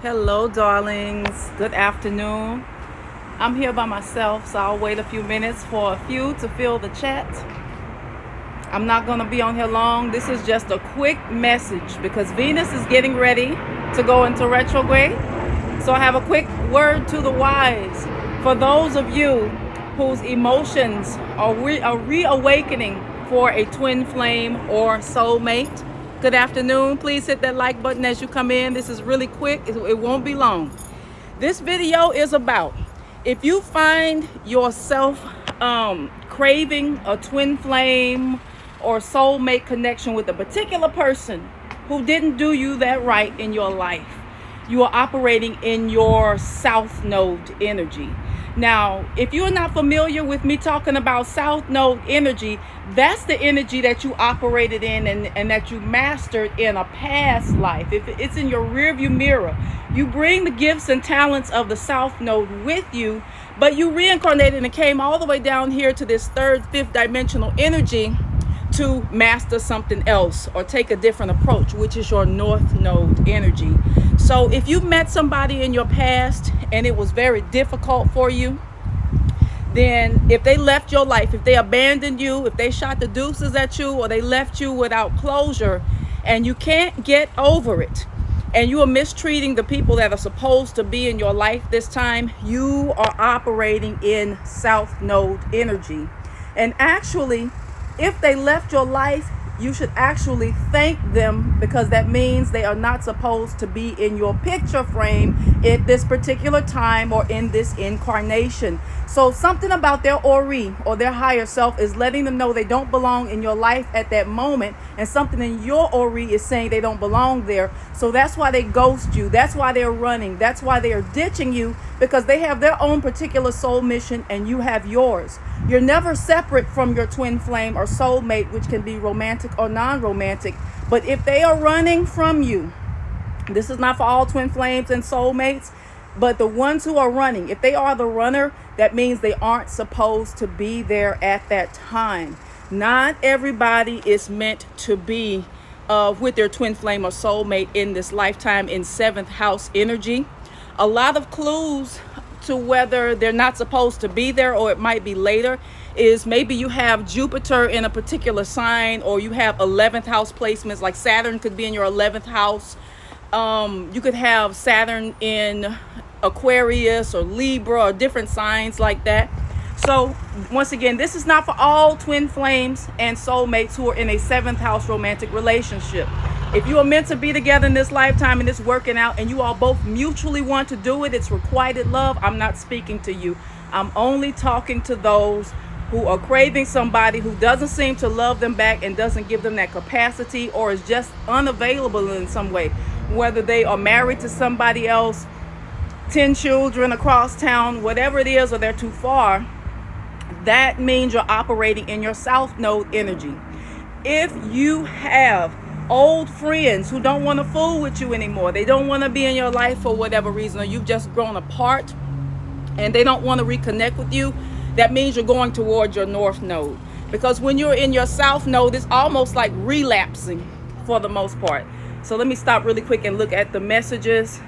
Hello, darlings. Good afternoon. I'm here by myself, so I'll wait a few minutes for a few to fill the chat. I'm not going to be on here long. This is just a quick message because Venus is getting ready to go into retrograde. So I have a quick word to the wise. For those of you whose emotions are reawakening for a twin flame or soulmate, good afternoon. Please hit that like button as you come in. This is really quick. It won't be long. This video is about if you find yourself craving a twin flame or soulmate connection with a particular person who didn't do you that right in your life. You are operating in your South Node energy. Now, if you're not familiar with me talking about South Node energy, that's the energy that you operated in and that you mastered in a past life. If it's in your rearview mirror, you bring the gifts and talents of the South Node with you, but you reincarnated and came all the way down here to this third, fifth dimensional energy to master something else or take a different approach, which is your North Node energy. So if you met somebody in your past and it was very difficult for you, then if they left your life, if they abandoned you, if they shot the deuces at you, or they left you without closure and you can't get over it, and you are mistreating the people that are supposed to be in your life this time, you are operating in South Node energy. And actually, if they left your life, you should actually thank them, because that means they are not supposed to be in your picture frame at this particular time or in this incarnation. So something about their Ori or their higher self is letting them know they don't belong in your life at that moment, and something in your Ori is saying they don't belong there. So that's why they ghost you. That's why they're running. That's why they are ditching you, because they have their own particular soul mission and you have yours. You're never separate from your twin flame or soulmate, which can be romantic or non-romantic. But if they are running from you, this is not for all twin flames and soulmates, but the ones who are running, if they are the runner, that means they aren't supposed to be there at that time. Not everybody is meant to be with their twin flame or soulmate in this lifetime in seventh house energy. A lot of clues to whether they're not supposed to be there, or it might be later, is maybe you have Jupiter in a particular sign, or you have 11th house placements, like Saturn could be in your 11th house. You could have Saturn in Aquarius or Libra or different signs like that. So once again, this is not for all twin flames and soulmates who are in a 7th house romantic relationship. If you are meant to be together in this lifetime and it's working out and you all both mutually want to do it, it's requited love, I'm not speaking to you. I'm only talking to those who are craving somebody who doesn't seem to love them back and doesn't give them that capacity, or is just unavailable in some way. Whether they are married to somebody else, 10 children across town, whatever it is, or they're too far, that means you're operating in your South Node energy. If you have old friends who don't want to fool with you anymore, they don't want to be in your life for whatever reason, or you've just grown apart and they don't want to reconnect with you, that means you're going towards your North Node. Because when you're in your South Node, it's almost like relapsing for the most part. So let me stop really quick and look at the messages.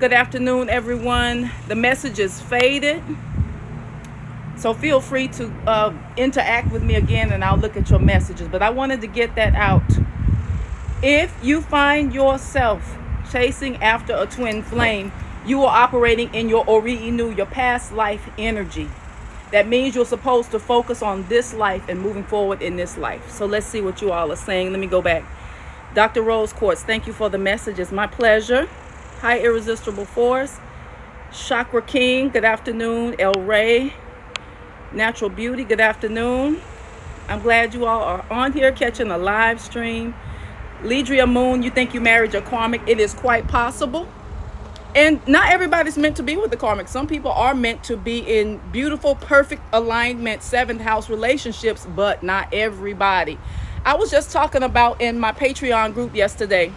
Good afternoon, everyone. The message is faded, so feel free to interact with me again and I'll look at your messages. But I wanted to get that out. If you find yourself chasing after a twin flame, you are operating in your Ori Inu, your past life energy. That means you're supposed to focus on this life and moving forward in this life. So let's see what you all are saying. Let me go back. Dr. Rose Quartz, thank you for the message. It's my pleasure. Hi, Irresistible Force. Chakra King, good afternoon. El Ray, Natural Beauty, good afternoon. I'm glad you all are on here catching a live stream. Lidria Moon, you think you married your karmic? It is quite possible. And not everybody's meant to be with the karmic. Some people are meant to be in beautiful, perfect alignment, 7th house relationships, but not everybody. I was just talking about in my Patreon group yesterday,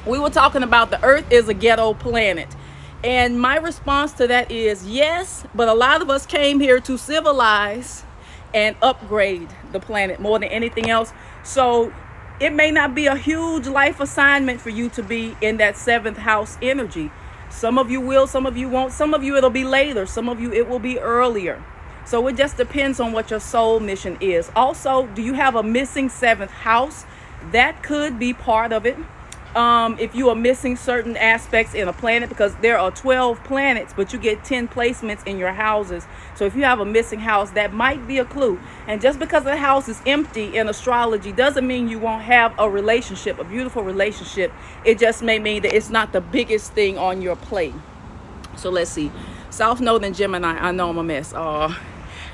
we were talking about the Earth is a ghetto planet. And my response to that is yes, but a lot of us came here to civilize and upgrade the planet more than anything else. So it may not be a huge life assignment for you to be in that 7th house energy. Some of you will, some of you won't. Some of you it'll be later. Some of you it will be earlier. So it just depends on what your soul mission is. Also, do you have a missing 7th house? That could be part of it. If you are missing certain aspects in a planet, because there are 12 planets, but you get 10 placements in your houses. So if you have a missing house, that might be a clue. And just because the house is empty in astrology doesn't mean you won't have a relationship, a beautiful relationship. It just may mean that it's not the biggest thing on your plate. So let's see. South Node in Gemini. I know I'm a mess.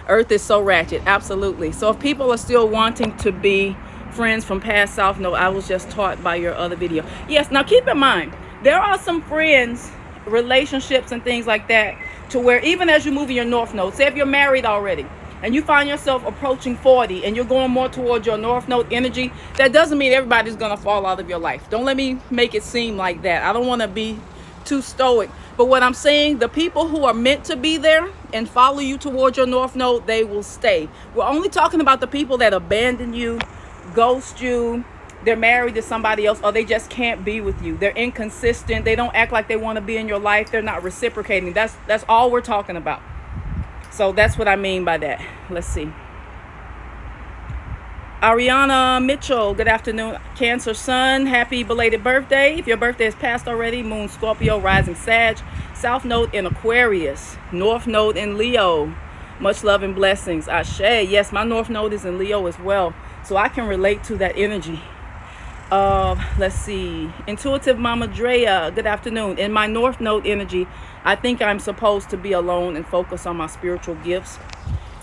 Earth is so ratchet. Absolutely. So if people are still wanting to be friends from past South Node, I was just taught by your other video. Yes, now keep in mind, there are some friends, relationships and things like that, to where even as you move in your North Node, say if you're married already and you find yourself approaching 40 and you're going more towards your North Node energy, that doesn't mean everybody's going to fall out of your life. Don't let me make it seem like that. I don't want to be too stoic. But what I'm saying, the people who are meant to be there and follow you towards your North Node, they will stay. We're only talking about the people that abandon you, ghost you, they're married to somebody else, or they just can't be with you. They're inconsistent. They don't act like they want to be in your life. They're not reciprocating. That's all we're talking about. So that's what I mean by that. Let's see. Ariana Mitchell, good afternoon. Cancer Sun, happy belated birthday. If your birthday is passed already, Moon Scorpio, rising Sag, South Node in Aquarius, North Node in Leo. Much love and blessings. Ashe. Yes, my North Node is in Leo as well, so I can relate to that energy. Let's see. Intuitive Mama Drea, good afternoon. In my North Node energy, I think I'm supposed to be alone and focus on my spiritual gifts.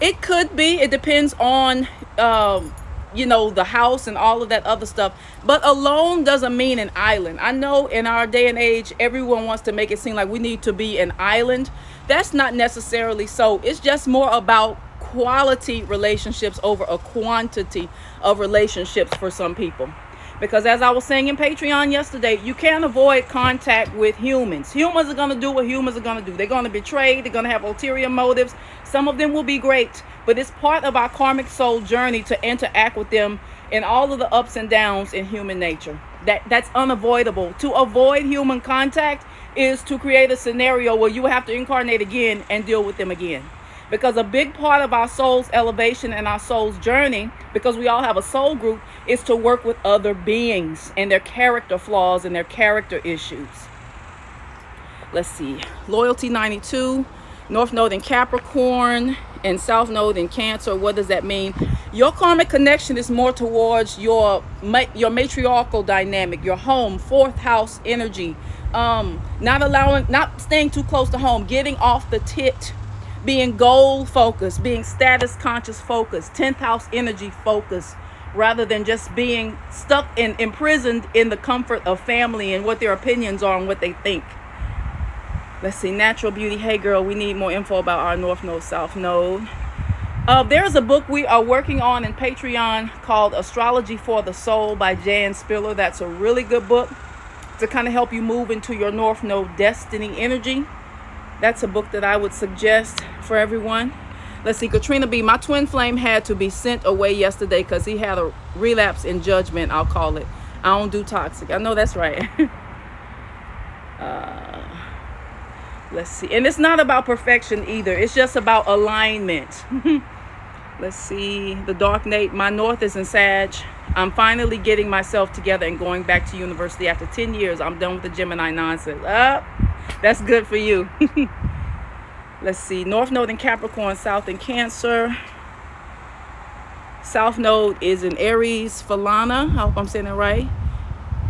It could be. It depends on the house and all of that other stuff. But alone doesn't mean an island. I know in our day and age, everyone wants to make it seem like we need to be an island. That's not necessarily so. It's just more about quality relationships over a quantity of relationships for some people. Because as I was saying in Patreon yesterday, you can't avoid contact with humans. Humans are going to do what humans are going to do. They're going to betray. They're going to have ulterior motives. Some of them will be great, but it's part of our karmic soul journey to interact with them in all of the ups and downs in human nature. That's unavoidable. To avoid human contact is to create a scenario where you have to incarnate again and deal with them again. Because a big part of our soul's elevation and our soul's journey, because we all have a soul group, is to work with other beings and their character flaws and their character issues. Let's see. Loyalty 92, North Node in Capricorn and South Node in Cancer. What does that mean? Your karmic connection is more towards your matriarchal dynamic, your home, 4th house energy. Not staying too close to home, getting off the tit, being goal focused, being status conscious focused, 10th house energy focused, rather than just being stuck and imprisoned in the comfort of family and what their opinions are and what they think. Let's see. Natural Beauty. Hey girl, we need more info about our North Node, South Node. There's a book we are working on in Patreon called Astrology for the Soul by Jan Spiller. That's a really good book to kind of help you move into your North Node destiny energy. That's a book that I would suggest for everyone. Let's see. Katrina B. My twin flame had to be sent away yesterday because he had a relapse in judgment, I'll call it. I don't do toxic. I know that's right. Let's see. And it's not about perfection either. It's just about alignment. Let's see. The Dark Nate. My North is in Sag. I'm finally getting myself together and going back to university after 10 years. I'm done with the Gemini nonsense. That's good for you. Let's see. North Node in Capricorn, South in Cancer. South Node is in Aries, Falana. I hope I'm saying it right.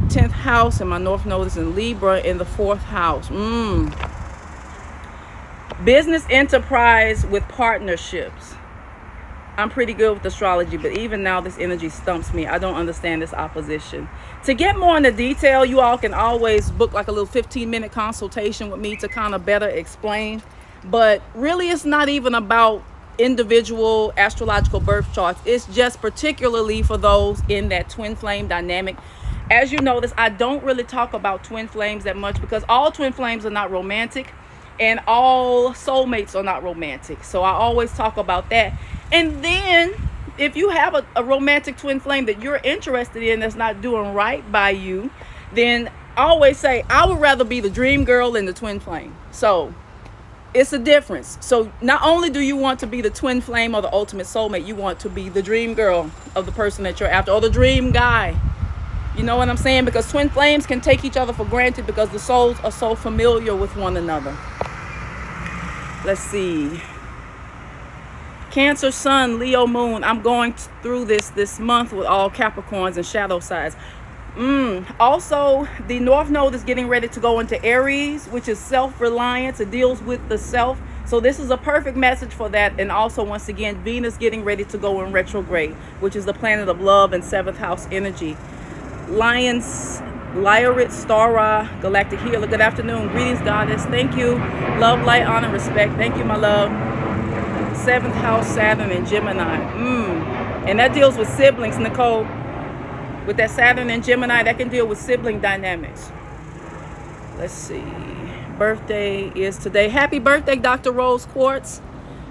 10th house, and my North Node is in Libra in the 4th house. Business enterprise with partnerships. I'm pretty good with astrology, but even now this energy stumps me. I don't understand this opposition. To get more into detail, you all can always book like a little 15-minute consultation with me to kind of better explain. But really, it's not even about individual astrological birth charts. It's just particularly for those in that twin flame dynamic. As you notice, I don't really talk about twin flames that much because all twin flames are not romantic and all soulmates are not romantic. So I always talk about that. And then if you have a romantic twin flame that you're interested in that's not doing right by you, then I always say I would rather be the dream girl and the twin flame. So it's a difference. So not only do you want to be the twin flame or the ultimate soulmate, you want to be the dream girl of the person that you're after, or the dream guy. You know what I'm saying? Because twin flames can take each other for granted because the souls are so familiar with one another. Let's see. Cancer Sun, Leo Moon. I'm going through this month with all Capricorns and shadow sides. Also, the North Node is getting ready to go into Aries, which is self-reliance. It deals with the self. So this is a perfect message for that. And also, once again, Venus getting ready to go in retrograde, which is the planet of love and 7th house energy. Lions, Lyrit, Star, Galactic Healer. Good afternoon. Greetings, Goddess. Thank you. Love, light, honor, respect. Thank you, my love. 7th house, Saturn, and Gemini. And that deals with siblings, Nicole. With that Saturn and Gemini, that can deal with sibling dynamics. Let's see. Birthday is today. Happy birthday, Dr. Rose Quartz.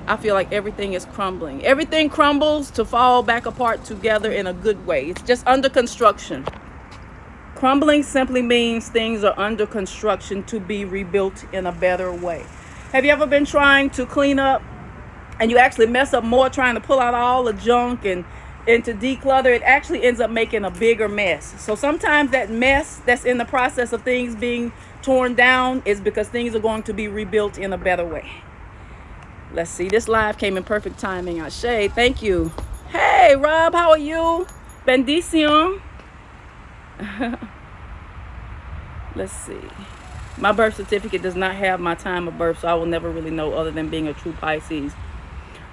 I feel like everything is crumbling. Everything crumbles to fall back apart together in a good way. It's just under construction. Crumbling simply means things are under construction to be rebuilt in a better way. Have you ever been trying to clean up and you actually mess up more trying to pull out all the junk and to declutter? It actually ends up making a bigger mess. So sometimes that mess that's in the process of things being torn down is because things are going to be rebuilt in a better way. Let's see. This live came in perfect timing. Ashe, thank you. Hey, Rob, how are you? Bendición. Let's see. My birth certificate does not have my time of birth, so I will never really know other than being a true Pisces.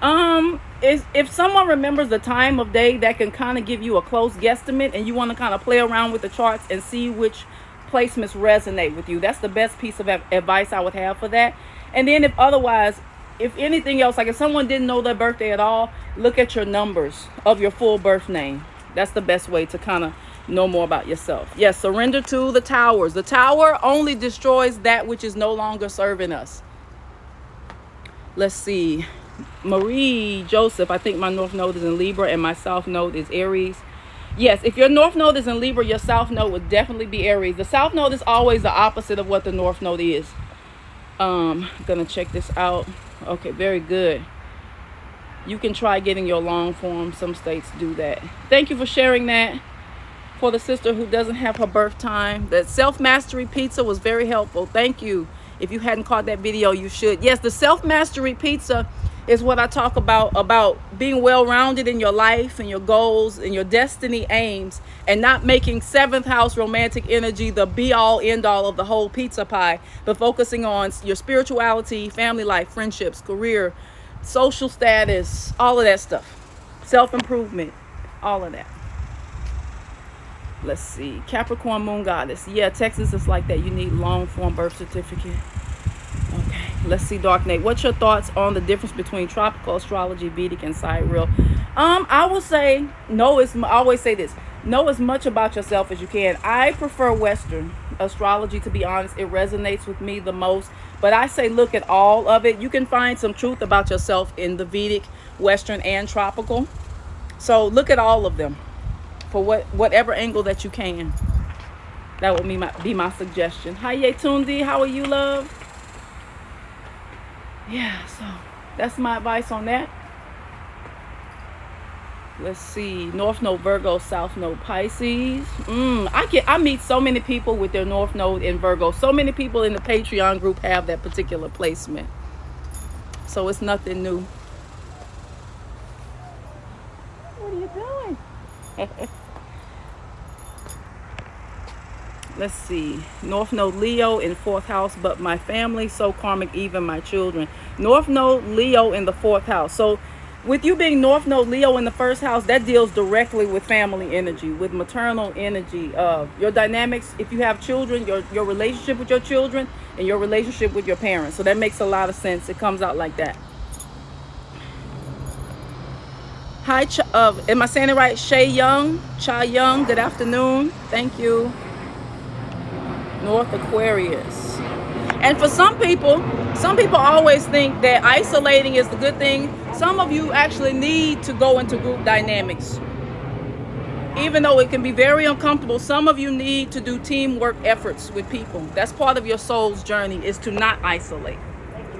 If someone remembers the time of day, that can kind of give you a close guesstimate, and you want to kind of play around with the charts and see which placements resonate with you. That's the best piece of advice I would have for that. And then if anything else, like if someone didn't know their birthday at all, look at your numbers of your full birth name. That's the best way to kind of know more about yourself. Yes, surrender to the towers. The tower only destroys that which is no longer serving us. Let's see. Marie Joseph, I think my North Node is in Libra and my South Node is Aries. Yes, if your North Node is in Libra, your South Node would definitely be Aries. The South Node is always the opposite of what the North Node is. Gonna check this out. Okay, very good. You can try getting your long form. Some states do that. Thank you for sharing that. For the sister who doesn't have her birth time, that self-mastery pizza was very helpful. Thank you. If you hadn't caught that video, you should. Yes, the self-mastery pizza is what I talk about being well-rounded in your life and your goals and your destiny aims, and not making 7th house romantic energy the be-all, end-all of the whole pizza pie, but focusing on your spirituality, family life, friendships, career, social status, all of that stuff. Self-improvement, all of that. Let's see. Capricorn Moon Goddess. Yeah, Texas is like that. You need long form birth certificate. Okay. Let's see, Dark Nate. What's your thoughts on the difference between tropical astrology, Vedic, and sidereal? I will say I always say this. Know as much about yourself as you can. I prefer Western astrology, to be honest. It resonates with me the most. But I say look at all of it. You can find some truth about yourself in the Vedic, Western, and tropical. So look at all of them for whatever angle that you can. That would be my suggestion. Hi, Yetundi. How are you, love? Yeah, so that's my advice on that. Let's see. North Node Virgo, South Node Pisces. I meet so many people with their North Node in Virgo. So many people in the Patreon group have that particular placement. So it's nothing new. What are you doing? Let's see. North Node Leo in 4th house, but my family so karmic, even my children. North Node Leo in the 4th house. So with you being North Node Leo in the 1st house, that deals directly with family energy, with maternal energy, your dynamics. If you have children, your relationship with your children and your relationship with your parents. So that makes a lot of sense. It comes out like that. Hi, am I saying it right? Shay Young, Cha Young, good afternoon. Thank you. North Aquarius. And for some people always think that isolating is the good thing. Some of you actually need to go into group dynamics even though it can be very uncomfortable, some of you need to do teamwork efforts with people. That's part of your soul's journey, is to not isolate.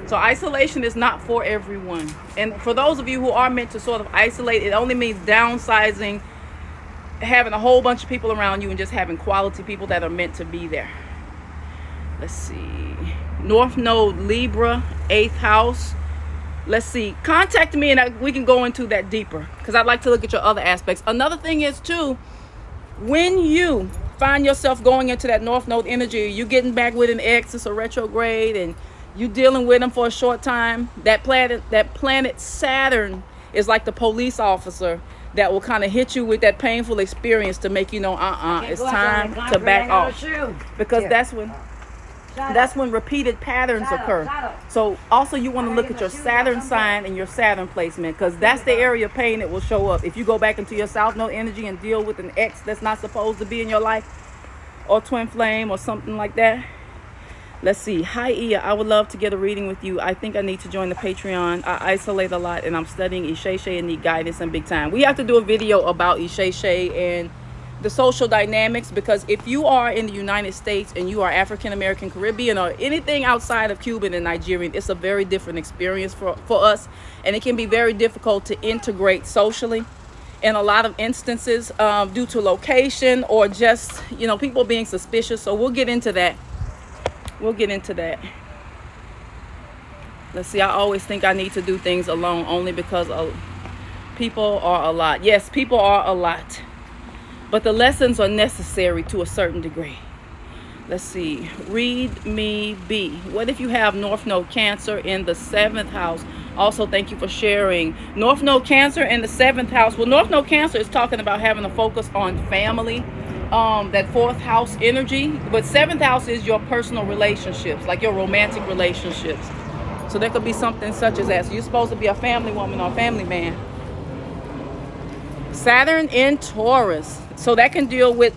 So isolation is not for everyone. And for those of you who are meant to sort of isolate, it only means downsizing, having a whole bunch of people around you and just having quality people that are meant to be there. Let's see. North Node, Libra, 8th house. Let's see. Contact me and we can go into that deeper, because I'd like to look at your other aspects. Another thing is, too, when you find yourself going into that North Node energy, you getting back with an ex, it's a retrograde, and you dealing with them for a short time, that planet Saturn is like the police officer that will kind of hit you with that painful experience to make you know, it's time to back off. Because that's when repeated patterns occur. So also you want to look at your Saturn sign and your Saturn placement, because that's the area of pain that will show up. If you go back into your South Node energy and deal with an ex that's not supposed to be in your life, or twin flame or something like that. Let's see. Hi, Ia. I would love to get a reading with you. I think I need to join the Patreon. I isolate a lot and I'm studying Isheshe and need guidance and big time. We have to do a video about Isheshe and the social dynamics, because if you are in the United States and you are African American, Caribbean, or anything outside of Cuban and Nigerian, it's a very different experience for us, and it can be very difficult to integrate socially in a lot of instances due to location or just, you know, people being suspicious. So we'll get into that. Let's see. I always think I need to do things alone only because people are a lot. Yes, people are a lot, but the lessons are necessary to a certain degree. Let's see. Read me B. What if you have North Node Cancer in the 7th house? Also, thank you for sharing. North Node Cancer in the 7th house. Well, North Node Cancer is talking about having a focus on family, that 4th house energy. But 7th house is your personal relationships, like your romantic relationships. So there could be something such as that. So you're supposed to be a family woman or family man. Saturn in Taurus. So that can deal with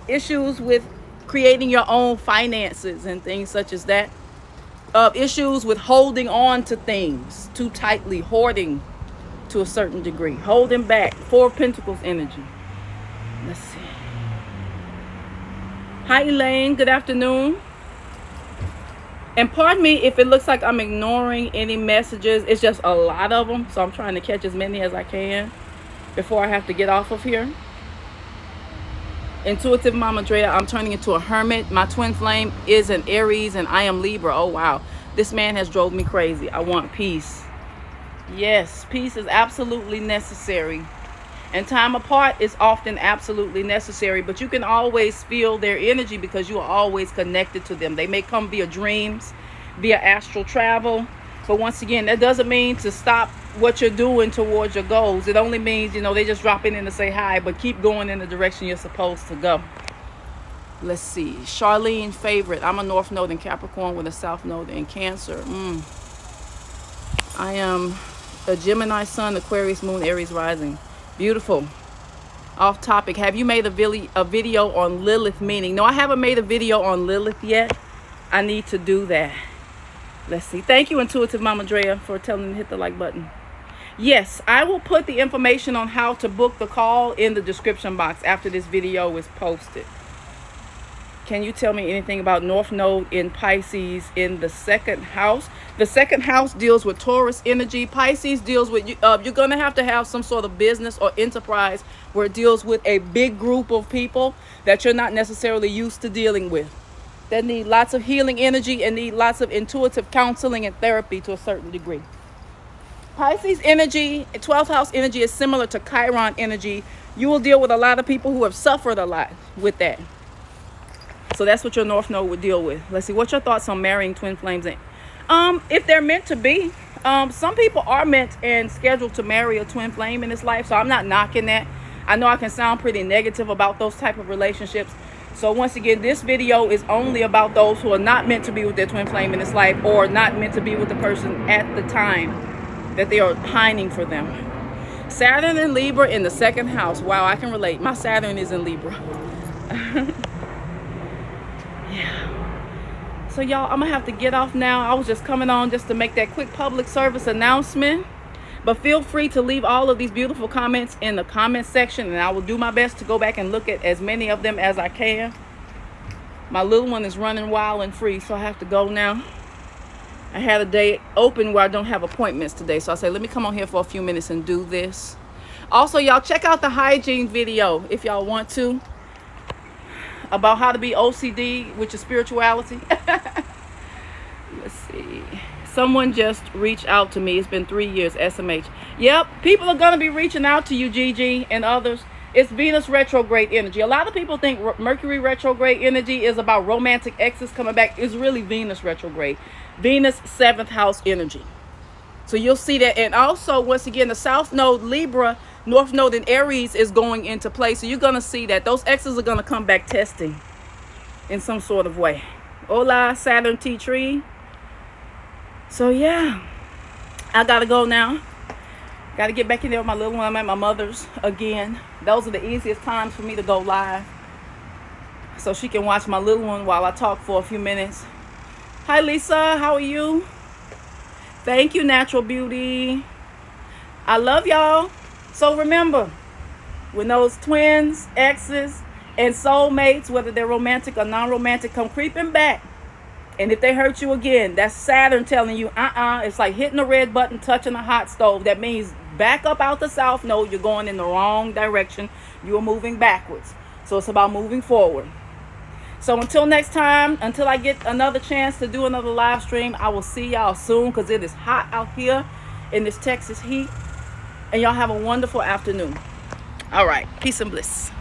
issues with creating your own finances and things such as that. Issues with holding on to things too tightly, hoarding to a certain degree, holding back. 4 of Pentacles energy. Let's see. Hi, Elaine. Good afternoon. And pardon me if it looks like I'm ignoring any messages. It's just a lot of them, so I'm trying to catch as many as I can before I have to get off of here. Intuitive Mama Drea, I'm turning into a hermit. My twin flame is an Aries and I am Libra. Oh, wow. This man has drove me crazy. I want peace. Yes, peace is absolutely necessary. And time apart is often absolutely necessary. But you can always feel their energy because you are always connected to them. They may come via dreams, via astral travel. But once again, that doesn't mean to stop what you're doing towards your goals. It only means, you know, they just drop in to say hi, but keep going in the direction you're supposed to go. Let's see. Charlene Favorite. I'm a North Node in Capricorn with a South Node in Cancer. I am a Gemini Sun, Aquarius Moon, Aries Rising. Beautiful. Off topic. Have you made a video on Lilith meaning? No, I haven't made a video on Lilith yet. I need to do that. Let's see. Thank you, Intuitive Mama Drea, for telling me to hit the like button. Yes, I will put the information on how to book the call in the description box after this video is posted. Can you tell me anything about North Node in Pisces in the 2nd house? The 2nd house deals with Taurus energy. Pisces deals with, you're going to have some sort of business or enterprise where it deals with a big group of people that you're not necessarily used to dealing with, that need lots of healing energy and need lots of intuitive counseling and therapy to a certain degree. Pisces energy, 12th house energy, is similar to Chiron energy. You will deal with a lot of people who have suffered a lot with that. So that's what your North Node would deal with. Let's see. What's your thoughts on marrying twin flames? If they're meant to be, some people are meant and scheduled to marry a twin flame in this life. So I'm not knocking that. I know I can sound pretty negative about those type of relationships. So once again, this video is only about those who are not meant to be with their twin flame in this life, or not meant to be with the person at the time that they are pining for them. Saturn in Libra in the 2nd house. Wow, I can relate. My Saturn is in Libra. Yeah. So y'all, I'm gonna have to get off now. I was just coming on just to make that quick public service announcement. But feel free to leave all of these beautiful comments in the comment section, and I will do my best to go back and look at as many of them as I can. My little one is running wild and free, so I have to go now. I had a day open where I don't have appointments today, so I say, let me come on here for a few minutes and do this. Also, y'all, check out the hygiene video if y'all want to, about how to be OCD, which is spirituality. Let's see. Someone just reached out to me. It's been 3 years, SMH. Yep, people are going to be reaching out to you, Gigi, and others. It's Venus retrograde energy. A lot of people think Mercury retrograde energy is about romantic exes coming back. It's really Venus retrograde. Venus 7th house energy. So you'll see that. And also, once again, the South Node Libra, North Node in Aries is going into play. So you're going to see that those exes are going to come back testing in some sort of way. Hola, Saturn Tea Tree. So yeah, I got to go now. Got to get back in there with my little one. I'm at my mother's again. Those are the easiest times for me to go live, so she can watch my little one while I talk for a few minutes. Hi, Lisa. How are you? Thank you, Natural Beauty. I love y'all. So remember, when those twins, exes, and soulmates, whether they're romantic or non-romantic, come creeping back, and if they hurt you again, that's Saturn telling you, it's like hitting the red button, touching a hot stove. That means back up out the South Node. You're going in the wrong direction. You're moving backwards. So it's about moving forward. So until next time, until I get another chance to do another live stream, I will see y'all soon, because it is hot out here in this Texas heat. And y'all have a wonderful afternoon. All right. Peace and bliss.